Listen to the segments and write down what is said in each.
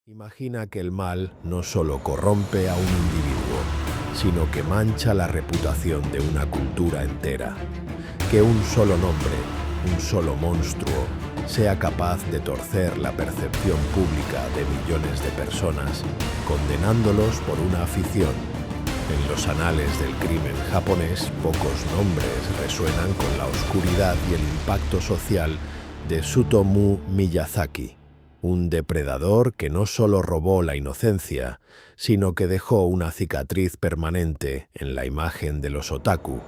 Imagina que el mal no solo corrompe a un individuo, sino que mancha la reputación de una cultura entera. Que un solo nombre, un solo monstruo, sea capaz de torcer la percepción pública de millones de personas, condenándolos por una afición. En los anales del crimen japonés, pocos nombres resuenan con la oscuridad y el impacto social de Tsutomu Miyazaki. Un depredador que no solo robó la inocencia, sino que dejó una cicatriz permanente en la imagen de los otaku.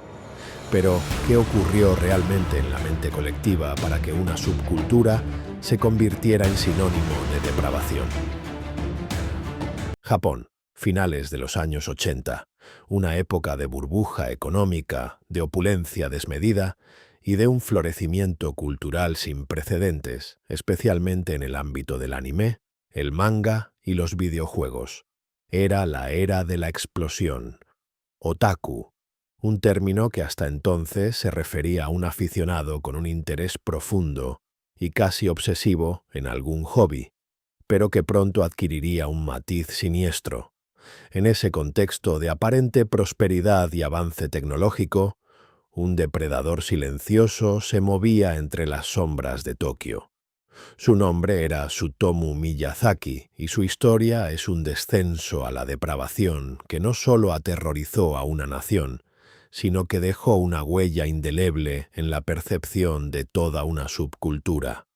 Pero, ¿qué ocurrió realmente en la mente colectiva para que una subcultura se convirtiera en sinónimo de depravación? Japón, finales de los años 80, una época de burbuja económica, de opulencia desmedida y de un florecimiento cultural sin precedentes, especialmente en el ámbito del anime, el manga y los videojuegos. Era la era de la explosión. Otaku, un término que hasta entonces se refería a un aficionado con un interés profundo y casi obsesivo en algún hobby, pero que pronto adquiriría un matiz siniestro. En ese contexto de aparente prosperidad y avance tecnológico, un depredador silencioso se movía entre las sombras de Tokio. Su nombre era Tsutomu Miyazaki y su historia es un descenso a la depravación que no solo aterrorizó a una nación, sino que dejó una huella indeleble en la percepción de toda una subcultura.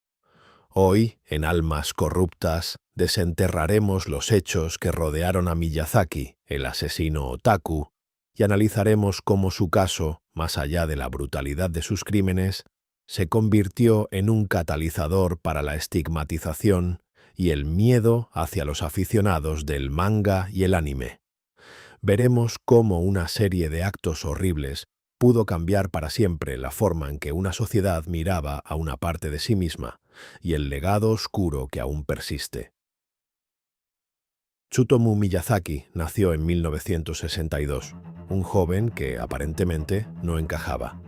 Hoy, en Almas Corruptas, desenterraremos los hechos que rodearon a Miyazaki, el asesino otaku, y analizaremos cómo su caso, más allá de la brutalidad de sus crímenes, se convirtió en un catalizador para la estigmatización y el miedo hacia los aficionados del manga y el anime. Veremos cómo una serie de actos horribles pudo cambiar para siempre la forma en que una sociedad miraba a una parte de sí misma y el legado oscuro que aún persiste. Tsutomu Miyazaki nació en 1962, un joven que aparentemente no encajaba.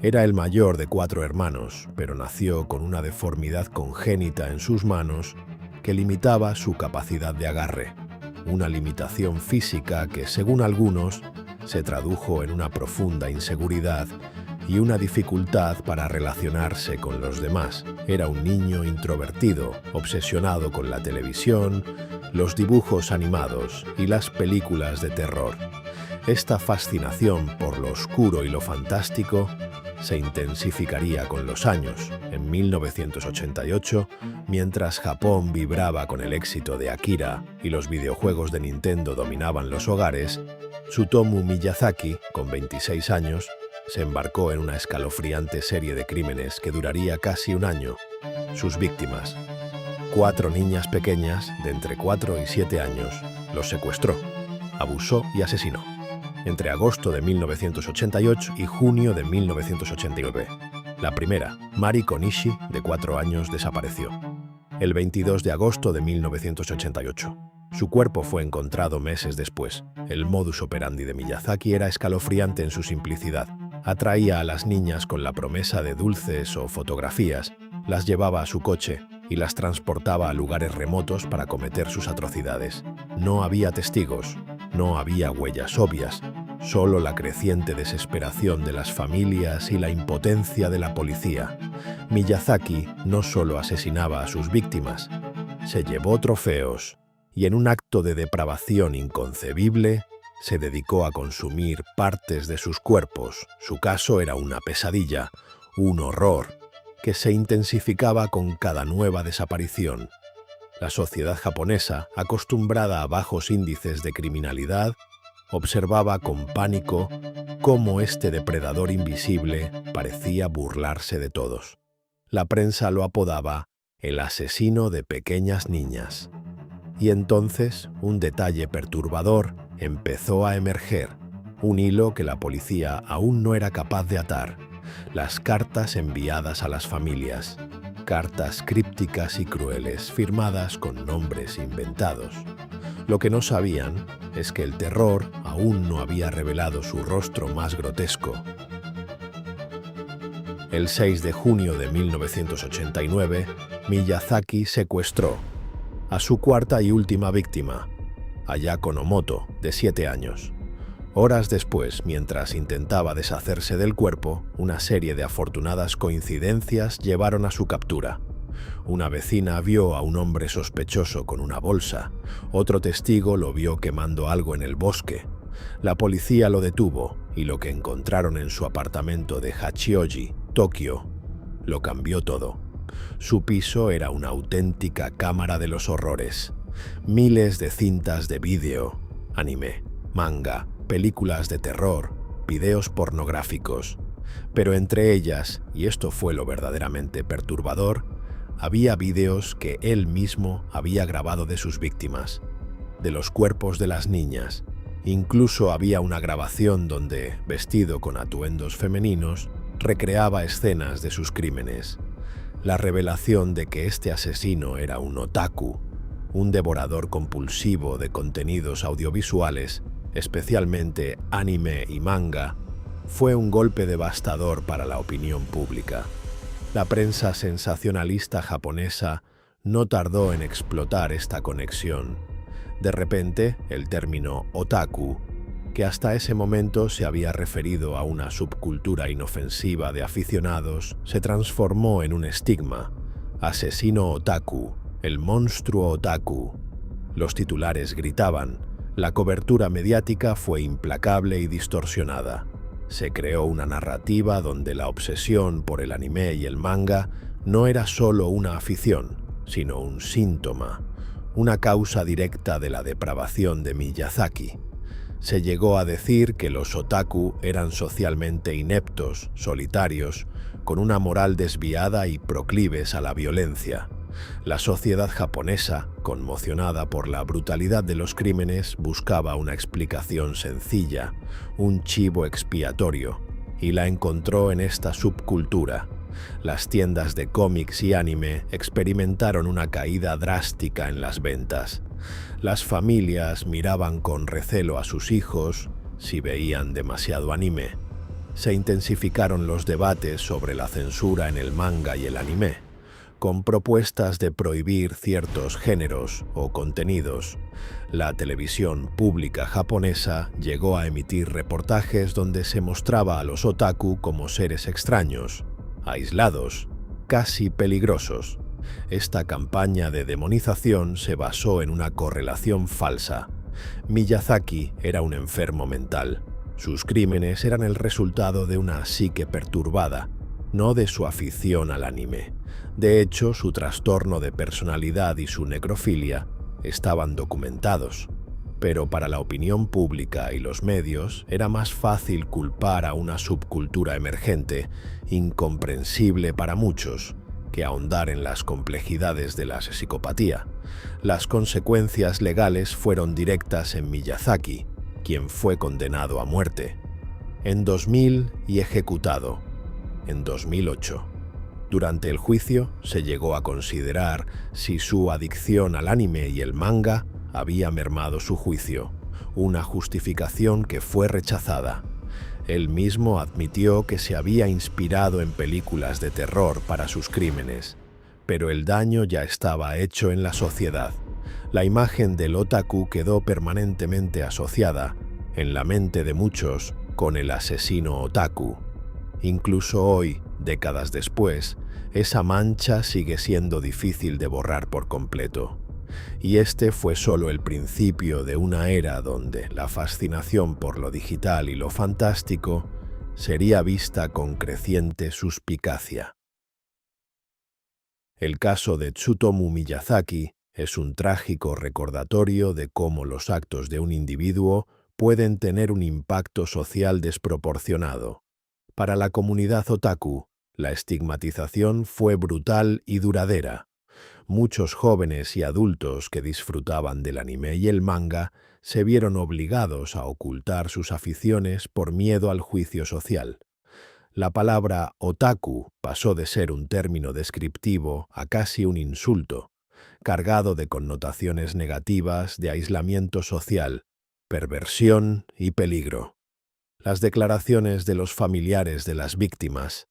Era el mayor de 4 hermanos, pero nació con una deformidad congénita en sus manos que limitaba su capacidad de agarre, una limitación física que, según algunos, se tradujo en una profunda inseguridad y una dificultad para relacionarse con los demás. Era un niño introvertido, obsesionado con la televisión, los dibujos animados y las películas de terror. Esta fascinación por lo oscuro y lo fantástico se intensificaría con los años. En 1988, mientras Japón vibraba con el éxito de Akira y los videojuegos de Nintendo dominaban los hogares, Tsutomu Miyazaki, con 26 años, se embarcó en una escalofriante serie de crímenes que duraría casi un año. Sus víctimas, 4 niñas pequeñas de entre 4 y 7 años, los secuestró, abusó y asesinó, entre agosto de 1988 y junio de 1989. La primera, Mari Konishi, de 4 años, desapareció el 22 de agosto de 1988. Su cuerpo fue encontrado meses después. El modus operandi de Miyazaki era escalofriante en su simplicidad. Atraía a las niñas con la promesa de dulces o fotografías, las llevaba a su coche y las transportaba a lugares remotos para cometer sus atrocidades. No había testigos, no había huellas obvias, solo la creciente desesperación de las familias y la impotencia de la policía. Miyazaki no solo asesinaba a sus víctimas, se llevó trofeos y en un acto de depravación inconcebible, se dedicó a consumir partes de sus cuerpos. Su caso era una pesadilla, un horror, que se intensificaba con cada nueva desaparición. La sociedad japonesa, acostumbrada a bajos índices de criminalidad, observaba con pánico cómo este depredador invisible parecía burlarse de todos. La prensa lo apodaba el asesino de pequeñas niñas. Y entonces, un detalle perturbador empezó a emerger, un hilo que la policía aún no era capaz de atar: las cartas enviadas a las familias, cartas crípticas y crueles, firmadas con nombres inventados. Lo que no sabían es que el terror aún no había revelado su rostro más grotesco. El 6 de junio de 1989, Miyazaki secuestró, a su cuarta y última víctima, Ayako Nomoto, de 7 años. Horas después, mientras intentaba deshacerse del cuerpo, una serie de afortunadas coincidencias llevaron a su captura. Una vecina vio a un hombre sospechoso con una bolsa. Otro testigo lo vio quemando algo en el bosque. La policía lo detuvo y lo que encontraron en su apartamento de Hachioji, Tokio, lo cambió todo. Su piso era una auténtica cámara de los horrores. Miles de cintas de vídeo, anime, manga, películas de terror, videos pornográficos. Pero entre ellas, y esto fue lo verdaderamente perturbador, había vídeos que él mismo había grabado de sus víctimas, de los cuerpos de las niñas. Incluso había una grabación donde, vestido con atuendos femeninos, recreaba escenas de sus crímenes. La revelación de que este asesino era un otaku, un devorador compulsivo de contenidos audiovisuales, especialmente anime y manga, fue un golpe devastador para la opinión pública. La prensa sensacionalista japonesa no tardó en explotar esta conexión. De repente, el término otaku, que hasta ese momento se había referido a una subcultura inofensiva de aficionados, se transformó en un estigma. Asesino otaku, el monstruo otaku. Los titulares gritaban. La cobertura mediática fue implacable y distorsionada. Se creó una narrativa donde la obsesión por el anime y el manga no era solo una afición, sino un síntoma, una causa directa de la depravación de Miyazaki. Se llegó a decir que los otaku eran socialmente ineptos, solitarios, con una moral desviada y proclives a la violencia. La sociedad japonesa, conmocionada por la brutalidad de los crímenes, buscaba una explicación sencilla, un chivo expiatorio, y la encontró en esta subcultura. Las tiendas de cómics y anime experimentaron una caída drástica en las ventas. Las familias miraban con recelo a sus hijos si veían demasiado anime. Se intensificaron los debates sobre la censura en el manga y el anime, con propuestas de prohibir ciertos géneros o contenidos. La televisión pública japonesa llegó a emitir reportajes donde se mostraba a los otaku como seres extraños, aislados, casi peligrosos. Esta campaña de demonización se basó en una correlación falsa. Miyazaki era un enfermo mental. Sus crímenes eran el resultado de una psique perturbada, no de su afición al anime. De hecho, su trastorno de personalidad y su necrofilia estaban documentados. Pero para la opinión pública y los medios era más fácil culpar a una subcultura emergente, incomprensible para muchos, que ahondar en las complejidades de la psicopatía. Las consecuencias legales fueron directas en Miyazaki, quien fue condenado a muerte en 2000 y ejecutado en 2008. Durante el juicio se llegó a considerar si su adicción al anime y el manga había mermado su juicio, una justificación que fue rechazada. Él mismo admitió que se había inspirado en películas de terror para sus crímenes, pero el daño ya estaba hecho en la sociedad. La imagen del otaku quedó permanentemente asociada, en la mente de muchos, con el asesino otaku. Incluso hoy, décadas después, esa mancha sigue siendo difícil de borrar por completo. Y este fue solo el principio de una era donde la fascinación por lo digital y lo fantástico sería vista con creciente suspicacia. El caso de Tsutomu Miyazaki es un trágico recordatorio de cómo los actos de un individuo pueden tener un impacto social desproporcionado. Para la comunidad otaku, la estigmatización fue brutal y duradera. Muchos jóvenes y adultos que disfrutaban del anime y el manga se vieron obligados a ocultar sus aficiones por miedo al juicio social. La palabra otaku pasó de ser un término descriptivo a casi un insulto, cargado de connotaciones negativas de aislamiento social, perversión y peligro. Las declaraciones de los familiares de las víctimas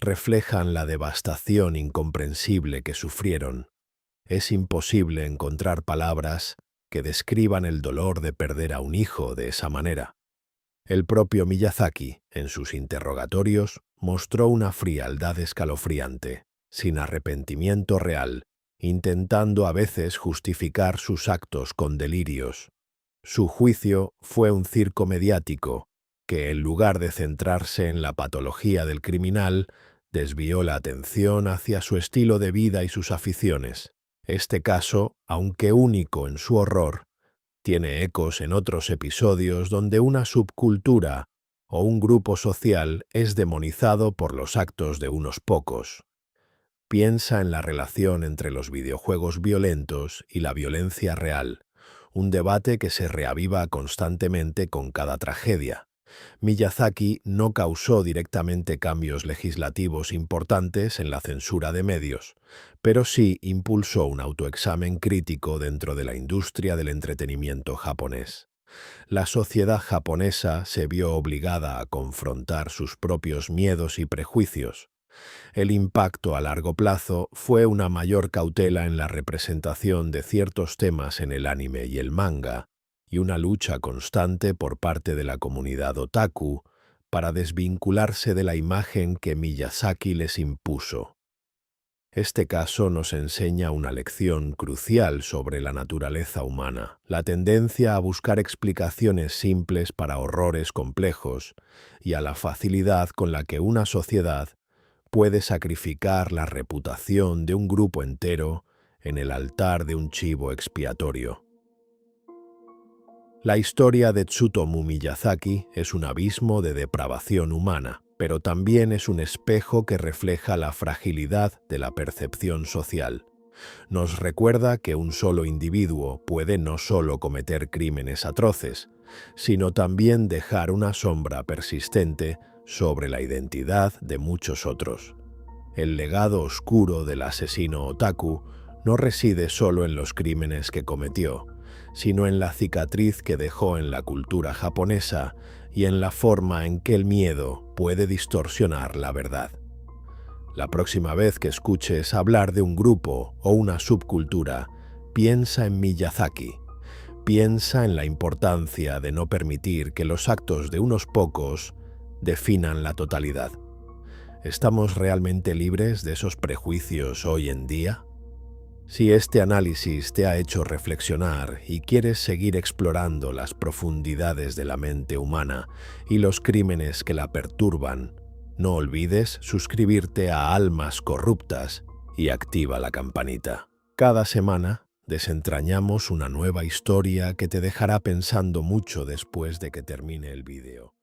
reflejan la devastación incomprensible que sufrieron. Es imposible encontrar palabras que describan el dolor de perder a un hijo de esa manera. El propio Miyazaki, en sus interrogatorios, mostró una frialdad escalofriante, sin arrepentimiento real, intentando a veces justificar sus actos con delirios. Su juicio fue un circo mediático que, en lugar de centrarse en la patología del criminal, desvió la atención hacia su estilo de vida y sus aficiones. Este caso, aunque único en su horror, tiene ecos en otros episodios donde una subcultura o un grupo social es demonizado por los actos de unos pocos. Piensa en la relación entre los videojuegos violentos y la violencia real, un debate que se reaviva constantemente con cada tragedia. Miyazaki no causó directamente cambios legislativos importantes en la censura de medios, pero sí impulsó un autoexamen crítico dentro de la industria del entretenimiento japonés. La sociedad japonesa se vio obligada a confrontar sus propios miedos y prejuicios. El impacto a largo plazo fue una mayor cautela en la representación de ciertos temas en el anime y el manga, y una lucha constante por parte de la comunidad otaku para desvincularse de la imagen que Miyazaki les impuso. Este caso nos enseña una lección crucial sobre la naturaleza humana, la tendencia a buscar explicaciones simples para horrores complejos y a la facilidad con la que una sociedad puede sacrificar la reputación de un grupo entero en el altar de un chivo expiatorio. La historia de Tsutomu Miyazaki es un abismo de depravación humana, pero también es un espejo que refleja la fragilidad de la percepción social. Nos recuerda que un solo individuo puede no solo cometer crímenes atroces, sino también dejar una sombra persistente sobre la identidad de muchos otros. El legado oscuro del asesino otaku no reside solo en los crímenes que cometió, sino en la cicatriz que dejó en la cultura japonesa y en la forma en que el miedo puede distorsionar la verdad. La próxima vez que escuches hablar de un grupo o una subcultura, piensa en Miyazaki. Piensa en la importancia de no permitir que los actos de unos pocos definan la totalidad. ¿Estamos realmente libres de esos prejuicios hoy en día? Si este análisis te ha hecho reflexionar y quieres seguir explorando las profundidades de la mente humana y los crímenes que la perturban, no olvides suscribirte a Almas Corruptas y activa la campanita. Cada semana desentrañamos una nueva historia que te dejará pensando mucho después de que termine el vídeo.